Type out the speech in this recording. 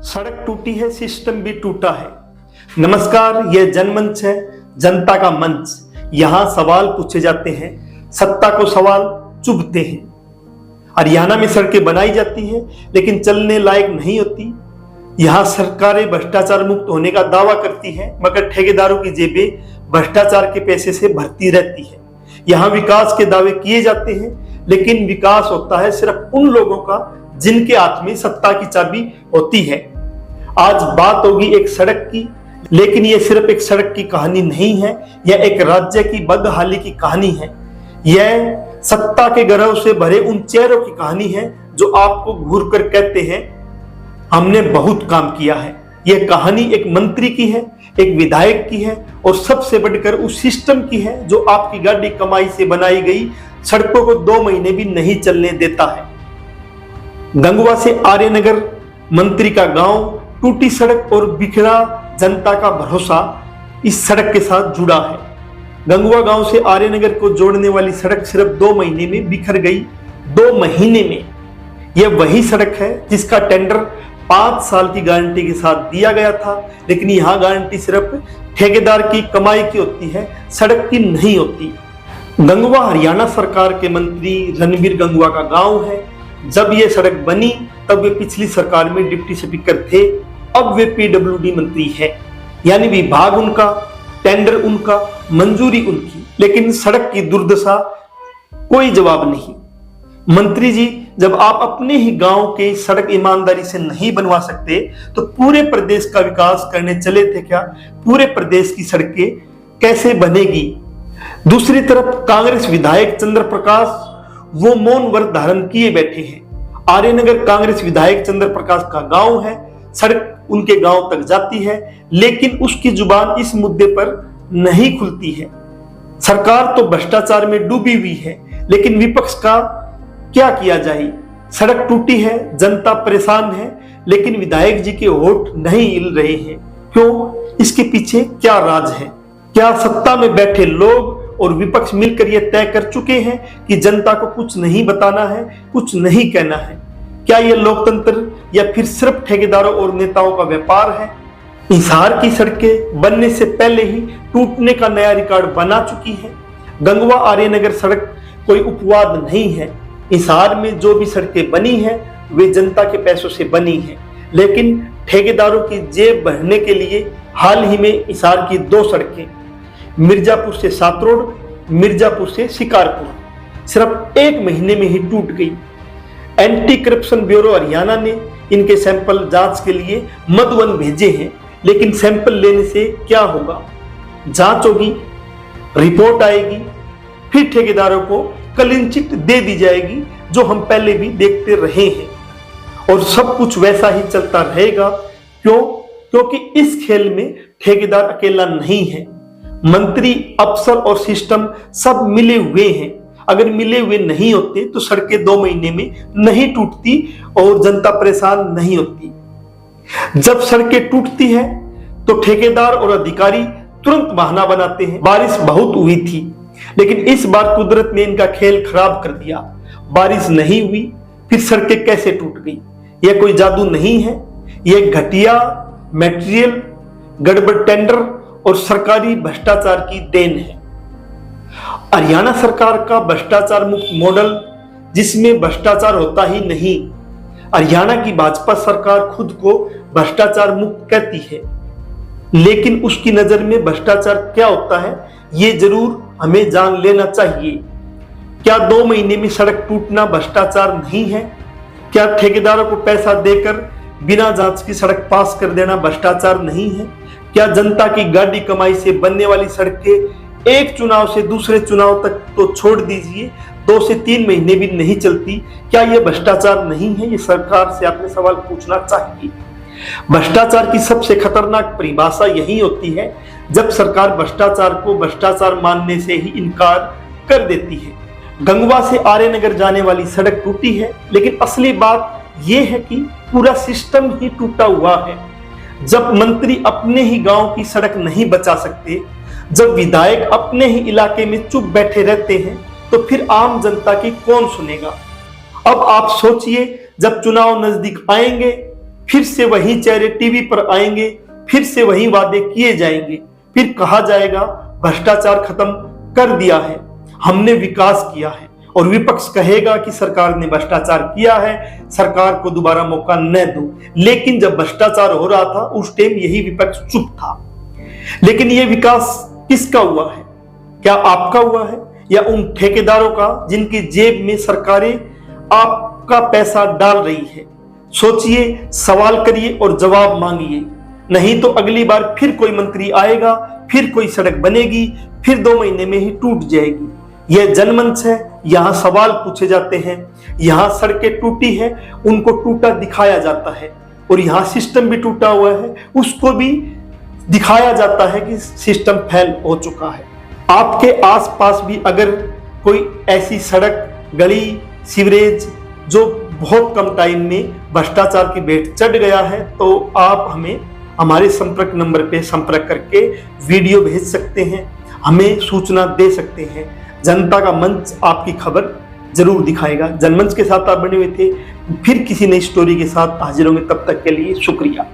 सड़क टूटी है, सिस्टम भी टूटा है। नमस्कार, यह जनमंच है, जनता का मंच। यहां सवाल पूछे जाते हैं, सत्ता को सवाल चुभते हैं। हरियाणा में सड़कें बनाई जाती हैं लेकिन चलने लायक नहीं होती। यहां सरकारें भ्रष्टाचार मुक्त होने का दावा करती हैं मगर ठेकेदारों की जेबें भ्रष्टाचार के पैसे से भरती रहती है। यहां विकास के दावे किए जाते हैं लेकिन विकास होता है सिर्फ उन लोगों का जिनके हाथ में सत्ता की चाबी होती है। आज बात होगी एक सड़क की, लेकिन यह सिर्फ एक सड़क की कहानी नहीं है, यह एक राज्य की बदहाली की कहानी है। यह सत्ता के गर्व से भरे उन चेहरों की कहानी है जो आपको घूर कर कहते हैं हमने बहुत काम किया है। यह कहानी एक मंत्री की है, एक विधायक की है और सबसे बढ़कर उस सिस्टम की है जो आपकी गाड़ी कमाई से बनाई गई सड़कों को 2 महीने भी नहीं चलने देता है। गंगवा से आर्यनगर मंत्री का गांव, टूटी सड़क और बिखरा जनता का भरोसा इस सड़क के साथ जुड़ा है। गंगवा गांव से आर्यनगर को जोड़ने वाली सड़क सिर्फ 2 महीने में बिखर गई। 2 महीने में। यह वही सड़क है जिसका टेंडर 5 साल की गारंटी के साथ दिया गया था, लेकिन यहां गारंटी सिर्फ ठेकेदार की कमाई की होती है, सड़क की नहीं होती। गंगवा हरियाणा सरकार के मंत्री रणबीर गंगवा का गांव है। जब यह सड़क बनी तब वे पिछली सरकार में डिप्टी स्पीकर थे, अब वे पीडब्ल्यूडी मंत्री है, यानी विभाग उनका, टेंडर उनका, मंजूरी उनकी, लेकिन सड़क की दुर्दशा कोई जवाब नहीं। मंत्री जी, जब आप अपने ही गांव के सड़क ईमानदारी से नहीं बनवा सकते तो पूरे प्रदेश का विकास करने चले थे क्या? पूरे प्रदेश की सड़कें कैसे बनेगी? दूसरी तरफ कांग्रेस विधायक चंद्र प्रकाश वो मौन व्रत धारण किए बैठे हैं। आर्यनगर कांग्रेस विधायक चंद्र प्रकाश का गांव है, सड़क उनके गांव तक जाती है, लेकिन उसकी जुबान इस मुद्दे पर नहीं खुलती है। सरकार तो भ्रष्टाचार में डूबी हुई है, लेकिन विपक्ष का क्या किया जाए? सड़क टूटी है, जनता परेशान है, लेकिन विधायक जी के वोट नहीं हिल रहे हैं। क्यों? इसके पीछे क्या राज है? क्या सत्ता में बैठे लोग और विपक्ष मिलकर यह तय कर चुके हैं कि जनता को कुछ नहीं बताना है, कुछ नहीं कहना है? क्या यह लोकतंत्र या फिर सिर्फ ठेकेदारों और नेताओं का व्यापार है? हिसार की सड़कें बनने से पहले ही टूटने का नया रिकॉर्ड बना चुकी है। गंगवा आर्यनगर सड़क कोई उपवाद नहीं है। हिसार में जो भी सड़कें बनी हैं वे जनता के पैसों से बनी हैं, लेकिन ठेकेदारों की जेब भरने के लिए हाल ही में हिसार की 2 सड़कें, मिर्जापुर से सातरोड, मिर्जापुर से शिकारपुर, सिर्फ 1 महीने में ही टूट गई। एंटी करप्शन ब्यूरो हरियाणा ने इनके सैंपल जांच के लिए मधुबन भेजे हैं, लेकिन सैंपल लेने से क्या होगा? जांच होगी, रिपोर्ट आएगी, फिर ठेकेदारों को क्लीन चिट दे दी जाएगी, जो हम पहले भी देखते रहे हैं, और सब कुछ वैसा ही चलता रहेगा। क्यों? क्योंकि इस खेल में ठेकेदार अकेला नहीं है, मंत्री, अफसर और सिस्टम सब मिले हुए हैं। अगर मिले हुए नहीं होते तो सड़कें 2 महीने में नहीं टूटती और जनता परेशान नहीं होती। जब सड़कें टूटती हैं तो ठेकेदार और अधिकारी तुरंत बहाना बनाते हैं, बारिश बहुत हुई थी, लेकिन इस बार कुदरत ने इनका खेल खराब कर दिया। बारिश नहीं हुई, फिर सड़कें कैसे टूट गई? यह कोई जादू नहीं है, यह घटिया मटेरियल, गड़बड़ टेंडर और सरकारी भ्रष्टाचार की देन है। हरियाणा सरकार का भ्रष्टाचार मुक्त मॉडल, जिसमें भ्रष्टाचार होता ही नहीं। हरियाणा की भाजपा सरकार खुद को भ्रष्टाचार मुक्त कहती है, लेकिन उसकी नजर में भ्रष्टाचार क्या होता है ये जरूर हमें जान लेना चाहिए। क्या 2 महीने में सड़क टूटना भ्रष्टाचार नहीं है? क्या ठेकेदारों को पैसा देकर बिना जांच की सड़क पास कर देना भ्रष्टाचार नहीं है? क्या जनता की गाड़ी कमाई से बनने वाली सड़कें एक चुनाव से दूसरे चुनाव तक तो छोड़ दीजिए 2 से 3 महीने भी नहीं चलती? क्या यह भ्रष्टाचार नहीं है? ये सरकार से आपने सवाल पूछना चाहिए। भ्रष्टाचार की सबसे खतरनाक परिभाषा यही होती है जब सरकार भ्रष्टाचार को भ्रष्टाचार मानने से ही इनकार कर देती है। गंगवा से आर्यनगर जाने वाली सड़क टूटी है, लेकिन असली बात यह है कि पूरा सिस्टम ही टूटा हुआ है। जब मंत्री अपने ही गांव की सड़क नहीं बचा सकते, जब विधायक अपने ही इलाके में चुप बैठे रहते हैं, तो फिर आम जनता की कौन सुनेगा? अब आप सोचिए, जब चुनाव नजदीक आएंगे फिर से वही चेहरे टीवी पर आएंगे, फिर से वही वादे किए जाएंगे, फिर कहा जाएगा भ्रष्टाचार खत्म कर दिया है, हमने विकास किया है, और विपक्ष कहेगा कि सरकार ने भ्रष्टाचार किया है, सरकार को दोबारा मौका न दो। लेकिन जब भ्रष्टाचार हो रहा था उस टाइम यही विपक्ष चुप था। लेकिन यह विकास किसका हुआ है? क्या आपका हुआ है या उन ठेकेदारों का जिनकी जेब में सरकारें आपका पैसा डाल रही है? सोचिए, सवाल करिए और जवाब मांगिए, नहीं तो अगली बार फिर कोई मंत्री आएगा, फिर कोई सड़क बनेगी, फिर 2 महीने में ही टूट जाएगी। यह जनमंच है, यहाँ सवाल पूछे जाते हैं, यहाँ सड़कें टूटी है उनको टूटा दिखाया जाता है, और यहाँ सिस्टम भी टूटा हुआ है उसको भी दिखाया जाता है कि सिस्टम फेल हो चुका है। आपके आसपास भी अगर कोई ऐसी सड़क, गली, सीवरेज जो बहुत कम टाइम में भ्रष्टाचार की भेंट चढ़ गया है, तो आप हमें हमारे संपर्क नंबर पे संपर्क करके वीडियो भेज सकते हैं, हमें सूचना दे सकते हैं। जनता का मंच आपकी खबर जरूर दिखाएगा। जनमंच के साथ आप बने हुए थे, फिर किसी नई स्टोरी के साथ हाजिर होंगे, तब तक के लिए शुक्रिया।